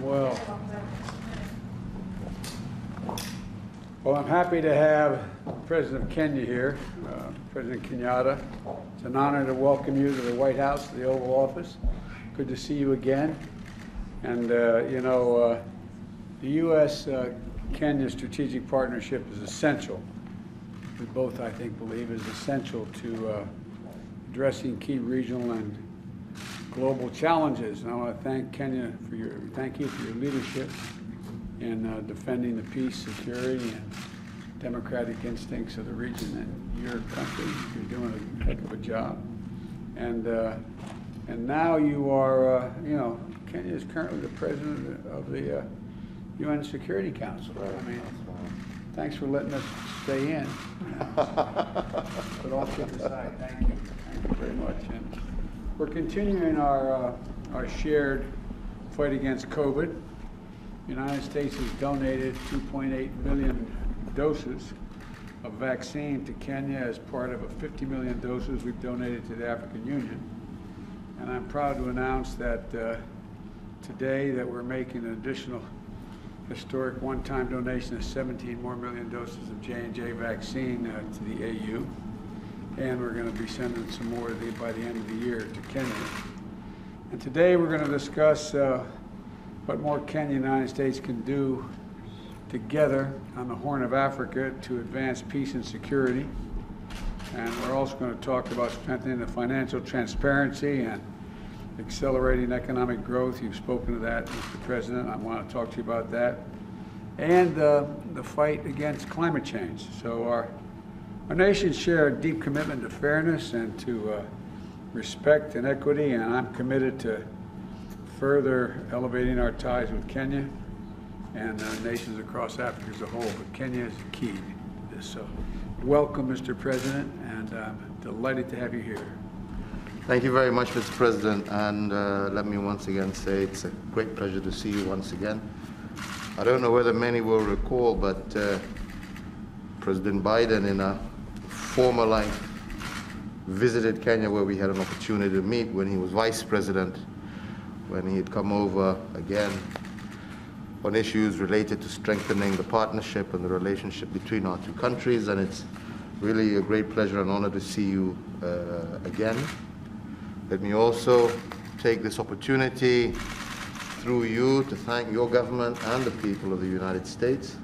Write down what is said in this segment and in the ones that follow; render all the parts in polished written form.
Well, I'm happy to have the President of Kenya here, President Kenyatta. It's an honor to welcome you to the White House, the Oval Office. Good to see you again. And, the U.S.-Kenya strategic partnership is essential. We both, I think, believe is essential to addressing key regional and global challenges. And I want to thank Kenya thank you for your leadership in defending the peace, security, and democratic instincts of the region and your country. You're doing a heck of a job. And now you are, Kenya is currently the president of the UN Security Council. I mean, thanks for letting us stay in. But all kidding aside, thank you. Thank you very much. And we're continuing our shared fight against COVID. The United States has donated 2.8 million doses of vaccine to Kenya as part of a 50 million doses we've donated to the African Union. And I'm proud to announce that today that we're making an additional historic one-time donation of 17 more million doses of J&J vaccine to the AU. And we're going to be sending some more by the end of the year to Kenya. And today we're going to discuss what more Kenya and the United States can do together on the Horn of Africa to advance peace and security. And we're also going to talk about strengthening the financial transparency and accelerating economic growth. You've spoken to that, Mr. President. I want to talk to you about that. And the fight against climate change. So our nations share a deep commitment to fairness and to respect and equity, and I'm committed to further elevating our ties with Kenya and nations across Africa as a whole. But Kenya is the key to this. So welcome, Mr. President, and I'm delighted to have you here. Thank you very much, Mr. President, and let me once again say it's a great pleasure to see you once again. I don't know whether many will recall, but President Biden in a former life visited Kenya, where we had an opportunity to meet when he was vice president, when he had come over again on issues related to strengthening the partnership and the relationship between our two countries. And it's really a great pleasure and honor to see you again. Let me also take this opportunity through you to thank your government and the people of the United States.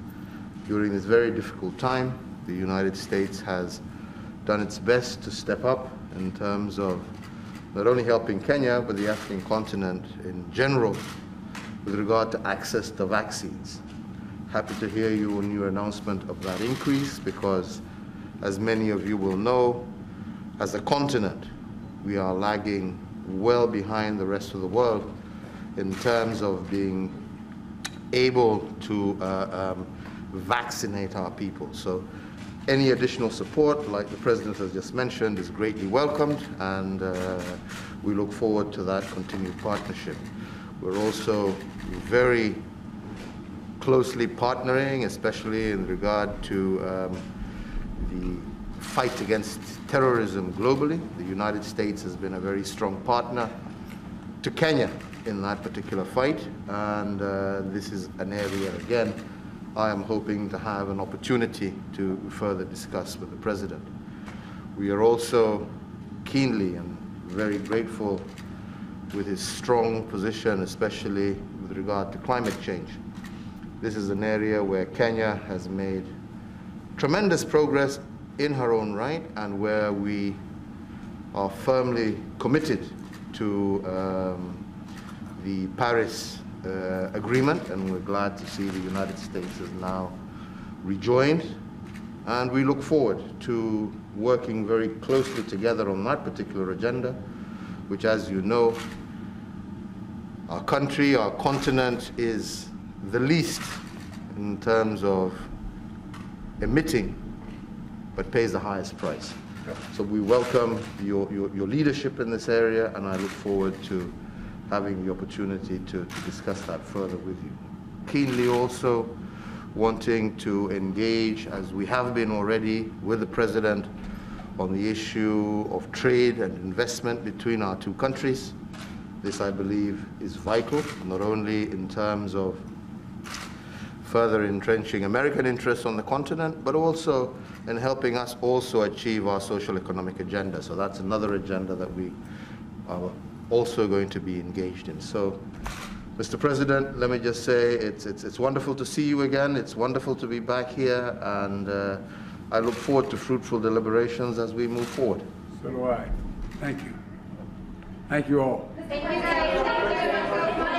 During this very difficult time, the United States has done its best to step up in terms of not only helping Kenya, but the African continent in general with regard to access to vaccines. Happy to hear you on your announcement of that increase, because as many of you will know, as a continent, we are lagging well behind the rest of the world in terms of being able to vaccinate our people. So any additional support, like the President has just mentioned, is greatly welcomed, and we look forward to that continued partnership. We're also very closely partnering, especially in regard to the fight against terrorism globally. The United States has been a very strong partner to Kenya in that particular fight, and this is an area, again, I am hoping to have an opportunity to further discuss with the President. We are also keenly and very grateful with his strong position, especially with regard to climate change. This is an area where Kenya has made tremendous progress in her own right, and where we are firmly committed to the Paris Agreement, and we're glad to see the United States has now rejoined, and we look forward to working very closely together on that particular agenda, which, as you know, our country, our continent, is the least in terms of emitting, but pays the highest price. So we welcome your leadership in this area, and I look forward to having the opportunity to discuss that further with you. Keenly also wanting to engage, as we have been already, with the President on the issue of trade and investment between our two countries. This, I believe, is vital, not only in terms of further entrenching American interests on the continent, but also in helping us also achieve our social economic agenda. So that's another agenda that we are also going to be engaged in. So, Mr. President, let me just say it's wonderful to see you again. It's wonderful to be back here, and I look forward to fruitful deliberations as we move forward. So do I. Thank you. Thank you all. Thank you.